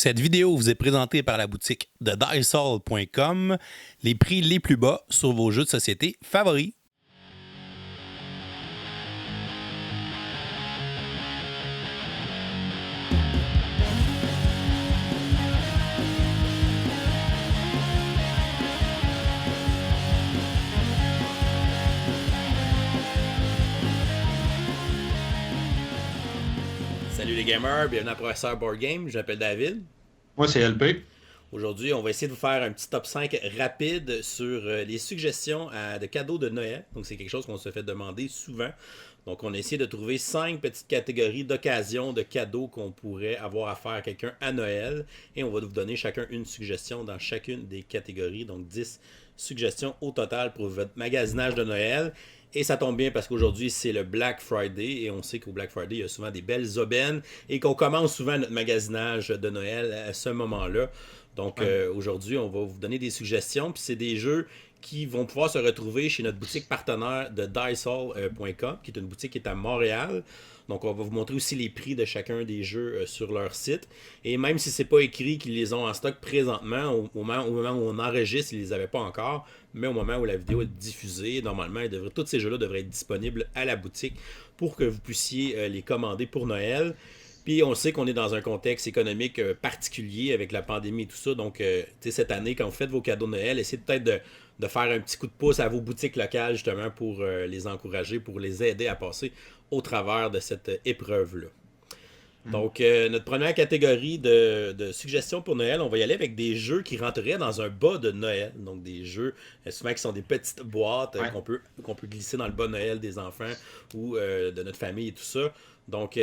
Cette vidéo vous est présentée par la boutique de Diceall.com, les prix les plus bas sur vos jeux de société favoris. Salut les gamers, bienvenue à Professeur Board Game, je m'appelle David. Moi, c'est LP. Aujourd'hui, on va essayer de vous faire un petit top 5 rapide sur les suggestions de cadeaux de Noël. Donc, c'est quelque chose qu'on se fait demander souvent. Donc, on a essayé de trouver 5 petites catégories d'occasions de cadeaux qu'on pourrait avoir à faire à quelqu'un à Noël. Et on va vous donner chacun une suggestion dans chacune des catégories. Donc, 10 suggestions au total pour votre magasinage de Noël. Et ça tombe bien parce qu'aujourd'hui, c'est le Black Friday. Et on sait qu'au Black Friday, il y a souvent des belles aubaines. Et qu'on commence souvent notre magasinage de Noël à ce moment-là. Donc aujourd'hui, on va vous donner des suggestions. Puis c'est des jeux qui vont pouvoir se retrouver chez notre boutique partenaire de Diceall.com, qui est une boutique qui est à Montréal. Donc on va vous montrer aussi les prix de chacun des jeux sur leur site. Et même si c'est pas écrit qu'ils les ont en stock présentement, au moment où on enregistre, ils les avaient pas encore. Mais au moment où la vidéo est diffusée, normalement, tous ces jeux-là devraient être disponibles à la boutique pour que vous puissiez les commander pour Noël. Puis on sait qu'on est dans un contexte économique particulier avec la pandémie et tout ça. Donc, cette année, quand vous faites vos cadeaux de Noël, essayez peut-être de faire un petit coup de pouce à vos boutiques locales, justement, pour les encourager, pour les aider à passer au travers de cette épreuve-là. Donc, notre première catégorie de suggestions pour Noël, on va y aller avec des jeux qui rentreraient dans un bas de Noël. Donc, des jeux, souvent qui sont des petites boîtes qu'on peut glisser dans le bas de Noël des enfants ou de notre famille et tout ça. Donc,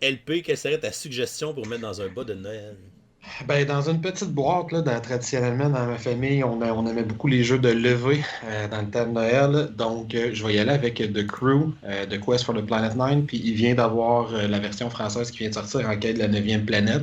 LP, quelle serait ta suggestion pour mettre dans un bas de Noël? Ben, dans une petite boîte, là, traditionnellement, dans ma famille, on aimait beaucoup les jeux de levée dans le temps de Noël. Donc, je vais y aller avec The Crew, The Quest for the Planet 9. Puis, il vient d'avoir la version française qui vient de sortir en quête de la 9e planète.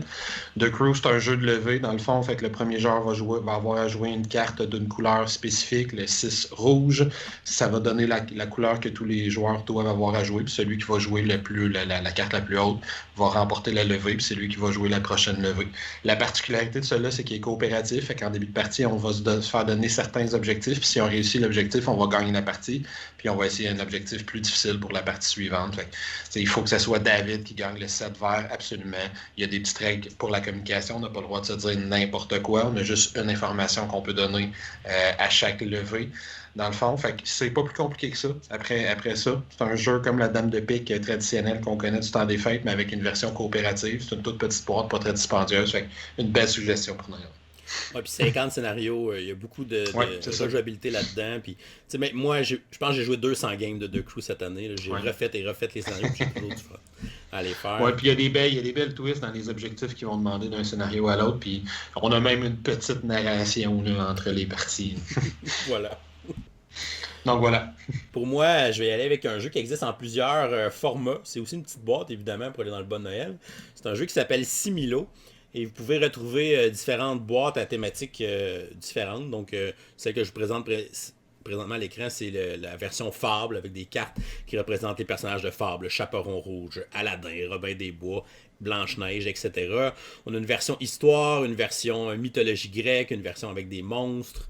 The Crew, c'est un jeu de levée. Dans le fond, fait que le premier joueur va avoir à jouer une carte d'une couleur spécifique, le 6 rouge. Ça va donner la couleur que tous les joueurs doivent avoir à jouer. Puis, celui qui va jouer la carte la plus haute va remporter la levée. Puis, c'est lui qui va jouer la prochaine levée. La particularité de cela, c'est qu'il est coopératif. Fait qu'en début de partie, on va se faire donner certains objectifs. Puis si on réussit l'objectif, on va gagner la partie. Puis on va essayer un objectif plus difficile pour la partie suivante. Fait que, il faut que ce soit David qui gagne le 7 vert, absolument. Il y a des petites règles pour la communication. On n'a pas le droit de se dire n'importe quoi. On a juste une information qu'on peut donner à chaque levée. Dans le fond, fait que c'est pas plus compliqué que ça. Après ça, c'est un jeu comme la Dame de pique traditionnelle qu'on connaît du temps des fêtes, mais avec une version coopérative. C'est une toute petite boîte, pas très dispendieuse. Fait une belle suggestion pour Noël. Ouais, puis 50 scénarios, il y a beaucoup de rejouabilité là-dedans. Puis, mais moi, je pense que j'ai joué 200 games de The Crew cette année. Là. J'ai refait et refait les scénarios, puis j'ai toujours du fun à les faire. Ouais, puis il y a des belles twists dans les objectifs qui vont demander d'un scénario à l'autre. Puis on a même une petite narration là, entre les parties. Voilà. Donc voilà. Pour moi, je vais y aller avec un jeu qui existe en plusieurs formats. C'est aussi une petite boîte, évidemment, pour aller dans le bas de Noël. C'est un jeu qui s'appelle Similo. Et vous pouvez retrouver différentes boîtes à thématiques différentes. Donc, celle que je vous présente présentement à l'écran, c'est la version Fable avec des cartes qui représentent les personnages de Fable. Chaperon Rouge, Aladdin, Robin des Bois, Blanche-Neige, etc. On a une version Histoire, une version Mythologie grecque, une version avec des monstres.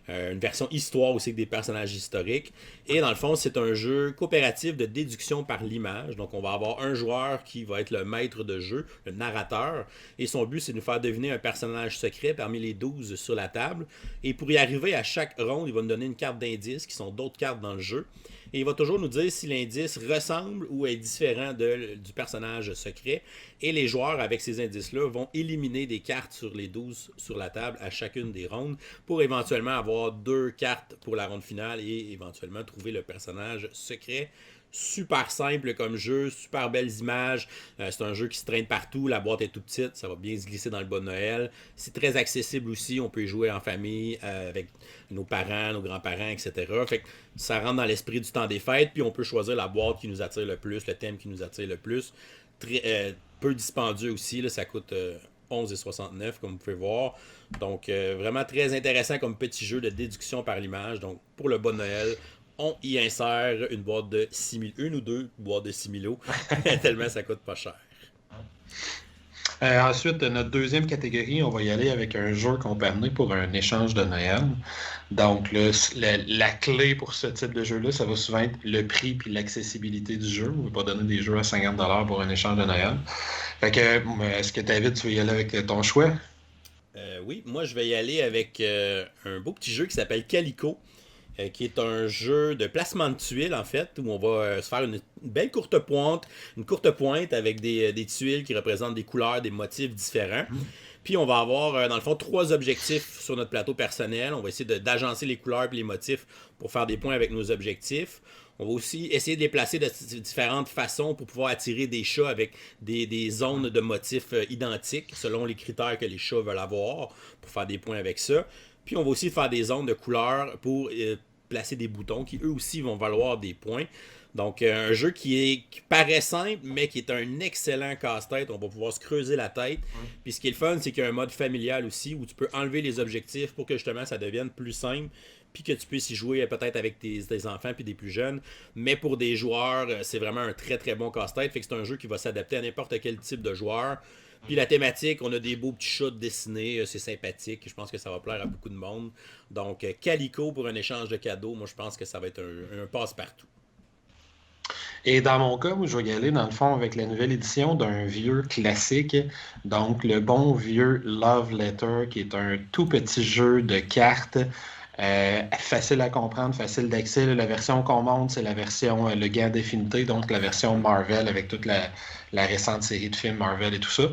Une version histoire aussi avec des personnages historiques. Et dans le fond, c'est un jeu coopératif de déduction par l'image. Donc, on va avoir un joueur qui va être le maître de jeu, le narrateur. Et son but, c'est de nous faire deviner un personnage secret parmi les 12 sur la table. Et pour y arriver, à chaque ronde, il va nous donner une carte d'indice, qui sont d'autres cartes dans le jeu. Et il va toujours nous dire si l'indice ressemble ou est différent du personnage secret. Et les joueurs, avec ces indices-là, vont éliminer des cartes sur les 12 sur la table à chacune des rondes pour éventuellement avoir 2 cartes pour la ronde finale et éventuellement trouver le personnage secret. Super simple comme jeu, super belles images. C'est un jeu qui se traîne partout. La boîte est tout petite, ça va bien se glisser dans le bas de Noël. C'est très accessible aussi. On peut y jouer en famille avec nos parents, nos grands-parents, etc. Fait que ça rentre dans l'esprit du temps des fêtes. Puis on peut choisir la boîte qui nous attire le plus, le thème qui nous attire le plus. Peu dispendieux aussi. Là, ça coûte 11,69 comme vous pouvez voir. Donc vraiment très intéressant comme petit jeu de déduction par l'image. Donc pour le bas de Noël, on y insère une boîte de 6000, une ou deux boîtes de 6000 tellement ça coûte pas cher. Ensuite, notre deuxième catégorie, on va y aller avec un jeu qu'on peut amener pour un échange de Noël. Donc, là, la clé pour ce type de jeu-là, ça va souvent être le prix puis l'accessibilité du jeu. On ne va pas donner des jeux à 50$ pour un échange de Noël. Fait que, est-ce que David, tu veux y aller avec ton choix? Oui, moi je vais y aller avec un beau petit jeu qui s'appelle Calico, qui est un jeu de placement de tuiles en fait, où on va se faire une belle courte pointe avec des tuiles qui représentent des couleurs, des motifs différents. Puis on va avoir dans le fond trois objectifs sur notre plateau personnel. On va essayer d'agencer les couleurs et les motifs pour faire des points avec nos objectifs. On va aussi essayer de les placer de différentes façons pour pouvoir attirer des chats avec des zones de motifs identiques selon les critères que les chats veulent avoir pour faire des points avec ça. Puis on va aussi faire des zones de couleurs pour placer des boutons qui eux aussi vont valoir des points. Donc un jeu qui paraît simple mais qui est un excellent casse-tête. On va pouvoir se creuser la tête. Puis ce qui est le fun, c'est qu'il y a un mode familial aussi où tu peux enlever les objectifs pour que justement ça devienne plus simple puis que tu puisses y jouer peut-être avec tes enfants puis des plus jeunes. Mais pour des joueurs, c'est vraiment un très très bon casse-tête. Fait que c'est un jeu qui va s'adapter à n'importe quel type de joueur. Puis la thématique, on a des beaux petits chats dessinés, c'est sympathique. Je pense que ça va plaire à beaucoup de monde. Donc Calico pour un échange de cadeaux, moi je pense que ça va être un passe-partout. Et dans mon cas, moi, je vais y aller dans le fond avec la nouvelle édition d'un vieux classique, donc le bon vieux Love Letter, qui est un tout petit jeu de cartes. Facile à comprendre, facile d'accès. La version qu'on monte, c'est la version Le Guerre d'Infinité, donc la version Marvel avec toute la récente série de films Marvel et tout ça.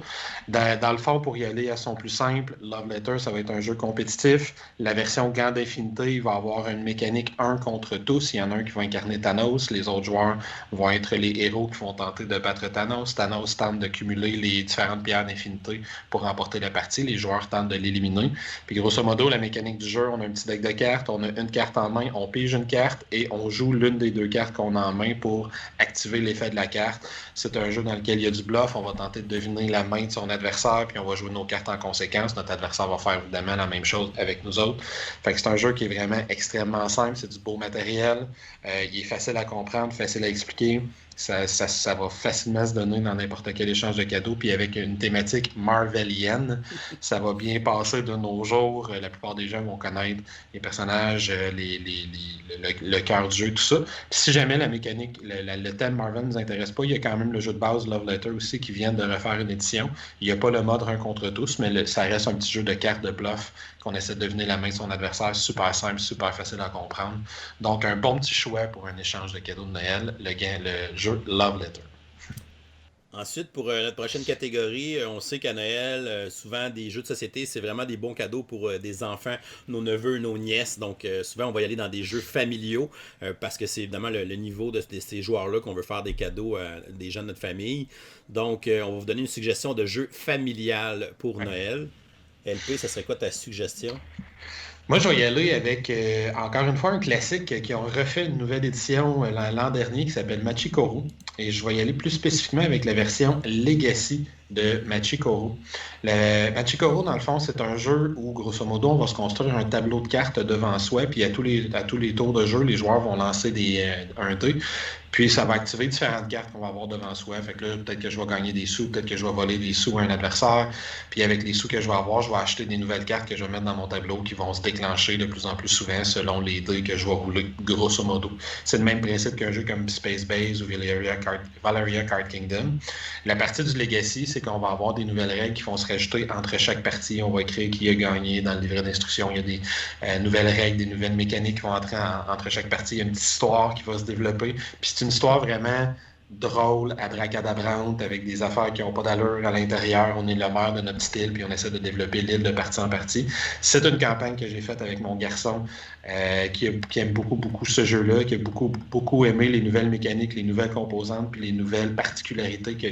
Dans le fond, pour y aller à son plus simple, Love Letter, ça va être un jeu compétitif. La version Gant d'Infinité va avoir une mécanique un contre tous. Il y en a un qui va incarner Thanos. Les autres joueurs vont être les héros qui vont tenter de battre Thanos. Thanos tente de cumuler les différentes pierres d'infinité pour remporter la partie. Les joueurs tentent de l'éliminer. Puis grosso modo, la mécanique du jeu, on a un petit deck de cartes, on a une carte en main, on pige une carte et on joue l'une des deux cartes qu'on a en main pour activer l'effet de la carte. C'est un jeu dans lequel il y a du bluff. On va tenter de deviner la main de son adversaire, puis on va jouer nos cartes en conséquence. Notre adversaire va faire évidemment la même chose avec nous autres. Fait que c'est un jeu qui est vraiment extrêmement simple. C'est du beau matériel. Il est facile à comprendre, facile à expliquer. Ça va facilement se donner dans n'importe quel échange de cadeaux. Puis avec une thématique marvelienne, ça va bien passer de nos jours. La plupart des gens vont connaître les personnages, le cœur du jeu, tout ça. Puis si jamais la mécanique, le thème Marvel ne nous intéresse pas, il y a quand même le jeu de base Love Letter aussi qui vient de refaire une édition. Il n'y a pas le mode un contre tous, mais ça reste un petit jeu de cartes de bluff qu'on essaie de deviner la main de son adversaire. Super simple, super facile à comprendre. Donc un bon petit choix pour un échange de cadeaux de Noël, le jeu Love Letter. Ensuite, pour notre prochaine catégorie, on sait qu'à Noël, souvent des jeux de société, c'est vraiment des bons cadeaux pour des enfants, nos neveux, nos nièces. Donc souvent, on va y aller dans des jeux familiaux parce que c'est évidemment le niveau de ces joueurs-là qu'on veut faire des cadeaux à des gens de notre famille. Donc on va vous donner une suggestion de jeu familial pour Noël. LP, ça serait quoi ta suggestion? Moi, je vais y aller avec, encore une fois, un classique qui ont refait une nouvelle édition l'an dernier qui s'appelle Machikoro. Et je vais y aller plus spécifiquement avec la version Legacy de Machikoro. Machikoro, dans le fond, c'est un jeu où, grosso modo, on va se construire un tableau de cartes devant soi, puis à tous les tours de jeu, les joueurs vont lancer un dé. Puis ça va activer différentes cartes qu'on va avoir devant soi. Fait que là, peut-être que je vais gagner des sous, peut-être que je vais voler des sous à un adversaire. Puis avec les sous que je vais avoir, je vais acheter des nouvelles cartes que je vais mettre dans mon tableau qui vont se déclencher de plus en plus souvent selon les dés que je vais rouler, grosso modo. C'est le même principe qu'un jeu comme Space Base ou Valeria Card Kingdom. La partie du Legacy, c'est qu'on va avoir des nouvelles règles qui vont se rajouter entre chaque partie. On va écrire qui a gagné dans le livret d'instruction. Il y a des nouvelles règles, des nouvelles mécaniques qui vont entrer entre chaque partie. Il y a une petite histoire qui va se développer. Puis c'est une histoire vraiment drôle, abracadabrante, avec des affaires qui n'ont pas d'allure à l'intérieur. On est le maire de notre petite île, puis on essaie de développer l'île de partie en partie. C'est une campagne que j'ai faite avec mon garçon qui aime beaucoup, beaucoup ce jeu-là, qui a beaucoup, beaucoup aimé les nouvelles mécaniques, les nouvelles composantes, puis les nouvelles particularités que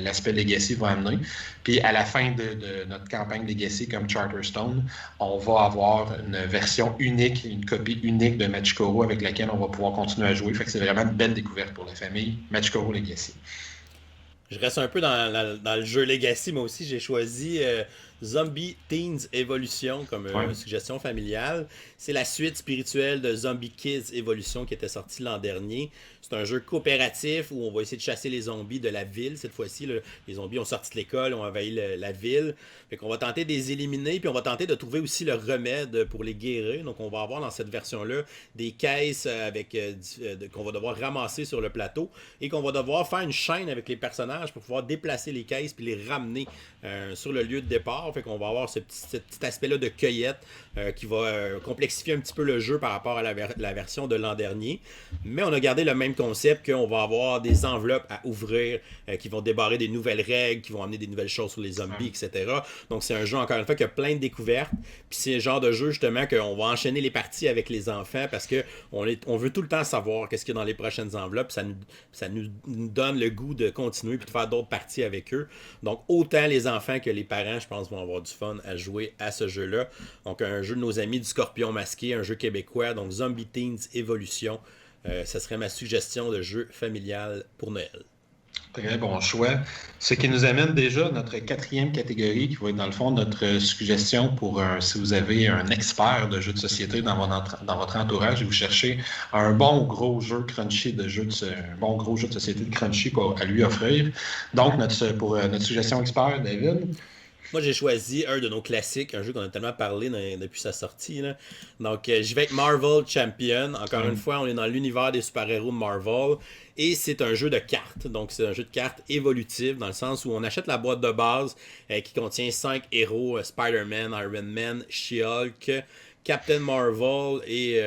l'aspect Legacy va amener. Puis à la fin de notre campagne Legacy, comme Charterstone, on va avoir une version unique, une copie unique de Machikoro avec laquelle on va pouvoir continuer à jouer. Fait que c'est vraiment une belle découverte pour la famille. Machikoro Legacy. Je reste un peu dans le jeu Legacy, moi aussi. J'ai choisi Zombie Teens Evolution comme suggestion familiale. C'est la suite spirituelle de Zombie Kids Evolution qui était sortie l'an dernier. C'est un jeu coopératif où on va essayer de chasser les zombies de la ville cette fois-ci. Là. Les zombies ont sorti de l'école, ont envahi la ville. Fait qu'on va tenter de les éliminer, puis on va tenter de trouver aussi le remède pour les guérir. Donc on va avoir dans cette version-là des caisses qu'on va devoir ramasser sur le plateau et qu'on va devoir faire une chaîne avec les personnages pour pouvoir déplacer les caisses puis les ramener sur le lieu de départ. Fait qu'on va avoir ce petit aspect-là de cueillette qui va complexifier un petit peu le jeu par rapport à la version de l'an dernier. Mais on a gardé le même concept qu'on va avoir des enveloppes à ouvrir qui vont débarrer des nouvelles règles, qui vont amener des nouvelles choses sur les zombies, etc. Donc c'est un jeu, encore une fois, qui a plein de découvertes. Puis c'est le genre de jeu, justement, qu'on va enchaîner les parties avec les enfants parce qu'on veut tout le temps savoir qu'est-ce qu'il y a dans les prochaines enveloppes. Ça nous donne le goût de continuer puis de faire d'autres parties avec eux. Donc autant les enfants que les parents, je pense, vont avoir du fun à jouer à ce jeu-là. Donc un jeu de nos amis du Scorpion Masqué, un jeu québécois, donc Zombie Teens Evolution. Ça serait ma suggestion de jeu familial pour Noël. Très bon choix. Ce qui nous amène déjà à notre quatrième catégorie, qui va être dans le fond notre suggestion pour si vous avez un expert de jeux de société dans votre entourage et vous cherchez un bon gros jeu crunchy un bon gros jeu de société de crunchy à lui offrir. Donc, pour notre suggestion expert, David. Moi, j'ai choisi un de nos classiques, un jeu qu'on a tellement parlé depuis sa sortie. Là. Donc, je vais avec Marvel Champion. Encore une fois, on est dans l'univers des super-héros de Marvel. Et c'est un jeu de cartes. Donc, c'est un jeu de cartes évolutif dans le sens où on achète la boîte de base qui contient 5 héros, Spider-Man, Iron Man, She-Hulk, Captain Marvel et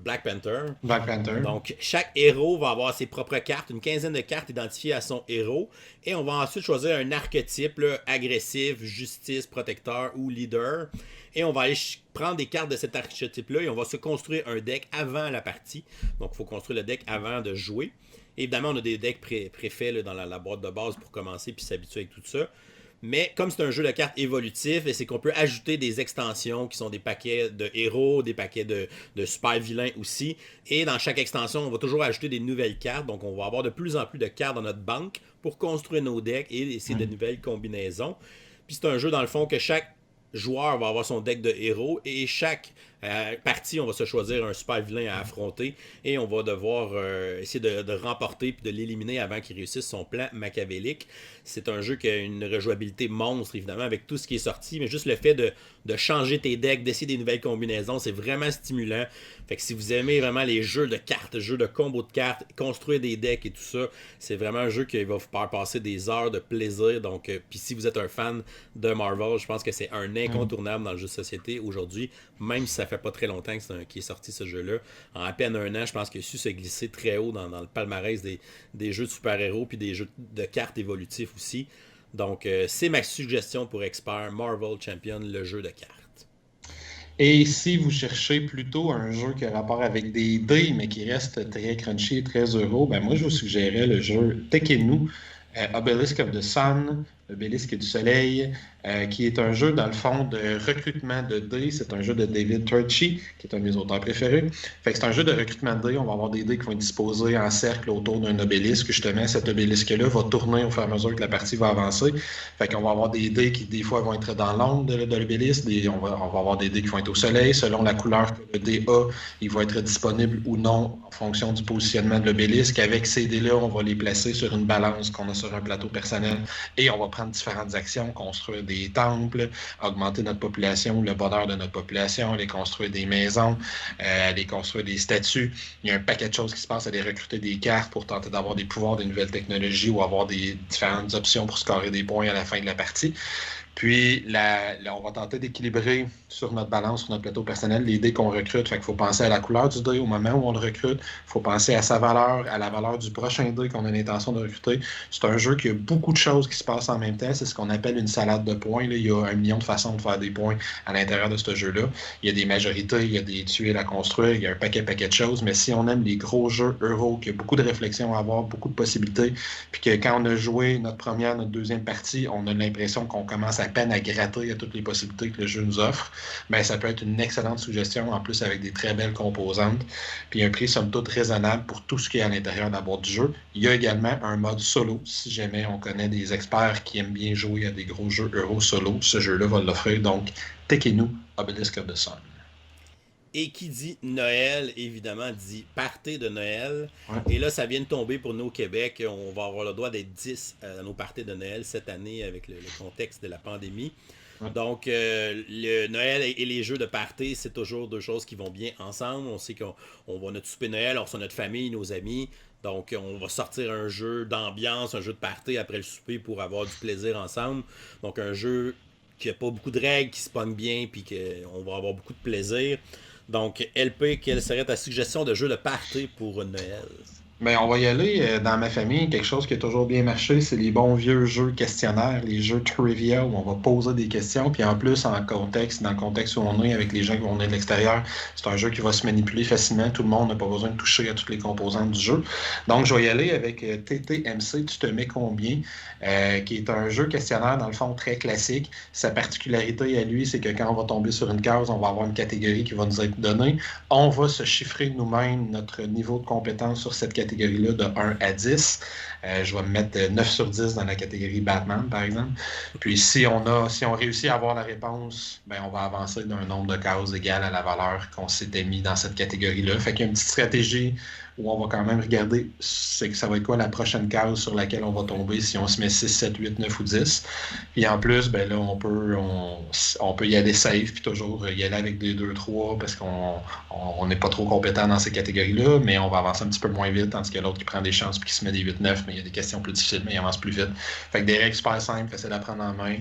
Black Panther. Black Panther. Donc, chaque héros va avoir ses propres cartes, une quinzaine de cartes identifiées à son héros. Et on va ensuite choisir un archétype là, agressif, justice, protecteur ou leader. Et on va aller prendre des cartes de cet archétype-là et on va se construire un deck avant la partie. Donc, il faut construire le deck avant de jouer. Évidemment, on a des decks préfaits dans la boîte de base pour commencer puis s'habituer avec tout ça. Mais comme c'est un jeu de cartes évolutif, c'est qu'on peut ajouter des extensions qui sont des paquets de héros, des paquets de super vilains aussi. Et dans chaque extension, on va toujours ajouter des nouvelles cartes. Donc on va avoir de plus en plus de cartes dans notre banque pour construire nos decks et essayer de nouvelles combinaisons. Puis c'est un jeu dans le fond que chaque joueur va avoir son deck de héros et chaque partie, on va se choisir un super vilain à affronter et on va devoir essayer de remporter puis de l'éliminer avant qu'il réussisse son plan machiavélique. C'est un jeu qui a une rejouabilité monstre, évidemment, avec tout ce qui est sorti, mais juste le fait de changer tes decks, d'essayer des nouvelles combinaisons, c'est vraiment stimulant. Fait que si vous aimez vraiment les jeux de cartes, jeux de combos de cartes, construire des decks et tout ça, c'est vraiment un jeu qui va vous faire passer des heures de plaisir. Donc, puis si vous êtes un fan de Marvel, je pense que c'est un incontournable dans le jeu de société aujourd'hui, même si ça fait pas très longtemps qu'il est sorti ce jeu-là. En à peine un an, je pense qu'il a su se glisser très haut dans le palmarès des jeux de super-héros puis des jeux de cartes évolutifs aussi. Donc, c'est ma suggestion pour expert Marvel Champion, le jeu de cartes. Et si vous cherchez plutôt un jeu qui a rapport avec des dés, mais qui reste très crunchy et très euro, ben moi, je vous suggérais le jeu Tekkenu, Obelisk of the Sun, Obélisque du Soleil, qui est un jeu, dans le fond, de recrutement de dés. C'est un jeu de David Turczi, qui est un de mes auteurs préférés. Fait que c'est un jeu de recrutement de dés. On va avoir des dés qui vont être disposés en cercle autour d'un obélisque. Justement, cet obélisque-là va tourner au fur et à mesure que la partie va avancer. Fait qu'on va avoir des dés qui, des fois, vont être dans l'ombre de l'obélisque. On va avoir des dés qui vont être au soleil. Selon la couleur que le dé a, il va être disponible ou non en fonction du positionnement de l'obélisque. Avec ces dés-là, on va les placer sur une balance qu'on a sur un plateau personnel et on va prendre différentes actions, construire des temples, augmenter notre population, le bonheur de notre population, aller construire des maisons, aller construire des statues. Il y a un paquet de choses qui se passent, aller recruter des cartes pour tenter d'avoir des pouvoirs, des nouvelles technologies ou avoir des différentes options pour scorer des points à la fin de la partie. Puis, là, on va tenter d'équilibrer sur notre balance, sur notre plateau personnel, les dés qu'on recrute. Fait qu'il faut penser à la couleur du dé au moment où on le recrute. Il faut penser à sa valeur, à la valeur du prochain dé qu'on a l'intention de recruter. C'est un jeu qui a beaucoup de choses qui se passent en même temps. C'est ce qu'on appelle une salade de points. Là, il y a 1 million de façons de faire des points à l'intérieur de ce jeu-là. Il y a des majorités, il y a des tuiles à construire, il y a un paquet de choses. Mais si on aime les gros jeux euro, qu'il y a beaucoup de réflexions à avoir, beaucoup de possibilités, puis que quand on a joué notre première, notre deuxième partie, on a l'impression qu'on commence commence à peine à gratter à toutes les possibilités que le jeu nous offre, ben, ça peut être une excellente suggestion, en plus avec des très belles composantes, puis un prix somme toute raisonnable pour tout ce qui est à l'intérieur de la boîte du jeu. Il y a également un mode solo, si jamais on connaît des experts qui aiment bien jouer à des gros jeux Euro solo, ce jeu-là va l'offrir, donc Tekkenu, Obelisk of the Sun. Et qui dit Noël, évidemment, dit party de Noël. Ouais. Et là, ça vient de tomber pour nous au Québec. On va avoir le droit d'être 10 à nos parties de Noël cette année avec le contexte de la pandémie. Ouais. Donc, le Noël et les jeux de party, c'est toujours deux choses qui vont bien ensemble. On sait qu'on va notre souper Noël, on reçoit notre famille, nos amis. Donc, on va sortir un jeu d'ambiance, un jeu de party après le souper pour avoir du plaisir ensemble. Donc, un jeu qui n'a pas beaucoup de règles, qui se pogne bien, puis qu'on va avoir beaucoup de plaisir. Donc, LP, quelle serait ta suggestion de jeu de party pour Noël? Mais on va y aller dans ma famille. Quelque chose qui a toujours bien marché, c'est les bons vieux jeux questionnaires, les jeux trivia où on va poser des questions. Puis en plus, dans le contexte où on est avec les gens qui vont venir de l'extérieur, c'est un jeu qui va se manipuler facilement. Tout le monde n'a pas besoin de toucher à toutes les composantes du jeu. Donc, je vais y aller avec TTMC, Tu te mets combien, qui est un jeu questionnaire, dans le fond, très classique. Sa particularité à lui, c'est que quand on va tomber sur une case, on va avoir une catégorie qui va nous être donnée. On va se chiffrer nous-mêmes notre niveau de compétence sur cette catégorie-là de 1 à 10. Je vais me mettre 9 sur 10 dans la catégorie Batman, par exemple. Puis si on réussit à avoir la réponse, ben, on va avancer d'un nombre de cases égal à la valeur qu'on s'était mis dans cette catégorie-là. Fait qu'il y a une petite stratégie où on va quand même regarder c'est que ça va être quoi la prochaine case sur laquelle on va tomber si on se met 6, 7, 8, 9 ou 10. Puis en plus, ben là, on peut y aller safe puis toujours y aller avec des 2, 3 parce qu'on n'est pas trop compétent dans ces catégories-là, mais on va avancer un petit peu moins vite, tandis que l'autre qui prend des chances puis qui se met des 8, 9, mais il y a des questions plus difficiles, mais il avance plus vite. Fait que des règles super simples, faciles à prendre en main,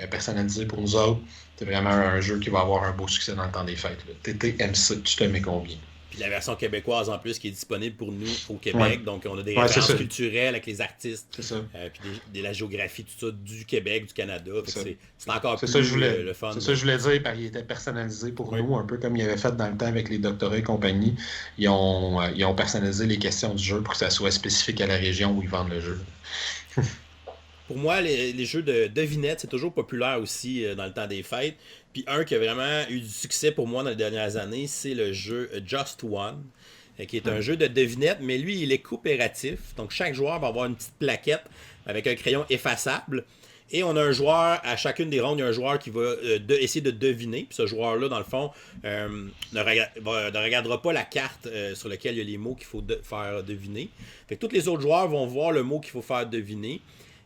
personnalisées pour nous autres. C'est vraiment un jeu qui va avoir un beau succès dans le temps des fêtes. Là. TTMC, tu te mets combien? Puis la version québécoise en plus qui est disponible pour nous au Québec. Ouais. Donc on a des Ouais, références culturelles avec les artistes. C'est ça. Puis la géographie, tout ça, du Québec, du Canada. C'est encore c'est plus ça, je voulais, le fun. C'est ça que je voulais dire, parce qu'il était personnalisé pour nous, un peu comme il avait fait dans le temps avec les doctorats et compagnie. Ils ont personnalisé les questions du jeu pour que ça soit spécifique à la région où ils vendent le jeu. Pour moi, les jeux de devinettes, c'est toujours populaire aussi dans le temps des fêtes. Puis un qui a vraiment eu du succès pour moi dans les dernières années, c'est le jeu Just One, qui est un jeu de devinettes, mais lui, il est coopératif. Donc chaque joueur va avoir une petite plaquette avec un crayon effaçable. Et on a un joueur, à chacune des rondes, il y a un joueur qui va essayer de deviner. Puis ce joueur-là, dans le fond, ne regardera pas la carte sur laquelle il y a les mots qu'il faut faire deviner. Fait que tous les autres joueurs vont voir le mot qu'il faut faire deviner.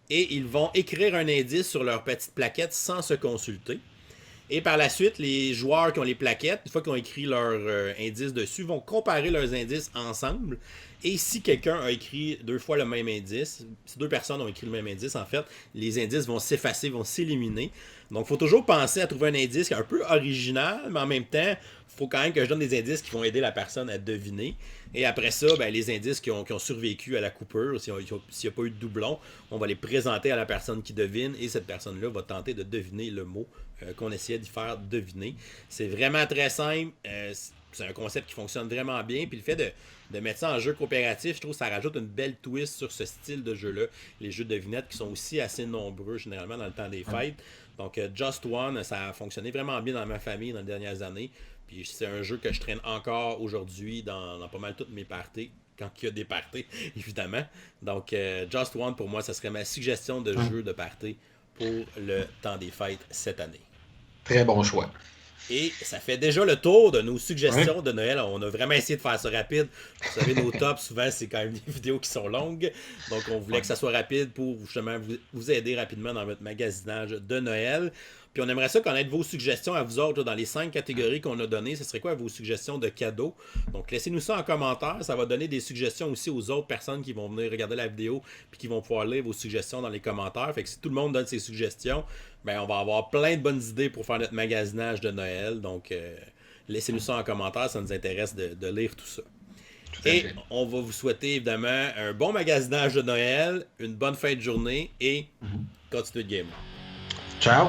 Et ils vont écrire un indice sur leur petite plaquette sans se consulter. Et par la suite, les joueurs qui ont les plaquettes, une fois qu'ils ont écrit leur indice dessus, vont comparer leurs indices ensemble. Et si quelqu'un a écrit 2 fois le même indice, si 2 personnes ont écrit le même indice, en fait, les indices vont s'effacer, vont s'éliminer. Donc, il faut toujours penser à trouver un indice qui est un peu original, mais en même temps, il faut quand même que je donne des indices qui vont aider la personne à deviner. Et après ça, ben, les indices qui ont survécu à la coupure, s'il n'y a pas eu de doublon, on va les présenter à la personne qui devine et cette personne-là va tenter de deviner le mot qu'on essayait d'y faire deviner. C'est vraiment très simple. C'est un concept qui fonctionne vraiment bien. Puis le fait de mettre ça en jeu coopératif, je trouve que ça rajoute une belle twist sur ce style de jeu-là. Les jeux de devinettes qui sont aussi assez nombreux généralement dans le temps des fêtes. Donc Just One, ça a fonctionné vraiment bien dans ma famille dans les dernières années. Puis c'est un jeu que je traîne encore aujourd'hui dans pas mal toutes mes parties. Quand il y a des parties, évidemment. Donc Just One, pour moi, ça serait ma suggestion de jeu de party pour le temps des fêtes cette année. Très bon choix. Et ça fait déjà le tour de nos suggestions de Noël. On a vraiment essayé de faire ça rapide. Vous savez, nos tops, souvent, c'est quand même des vidéos qui sont longues. Donc, on voulait que ça soit rapide pour justement vous aider rapidement dans votre magasinage de Noël. Puis on aimerait ça connaître vos suggestions à vous autres là, dans les 5 catégories qu'on a données. Ce serait quoi vos suggestions de cadeaux? Donc laissez-nous ça en commentaire. Ça va donner des suggestions aussi aux autres personnes qui vont venir regarder la vidéo puis qui vont pouvoir lire vos suggestions dans les commentaires. Fait que si tout le monde donne ses suggestions, ben on va avoir plein de bonnes idées pour faire notre magasinage de Noël. Donc laissez-nous ça en commentaire. Ça nous intéresse de lire tout ça. Et on va vous souhaiter évidemment un bon magasinage de Noël, une bonne fin de journée et continuez de gamer. Ciao!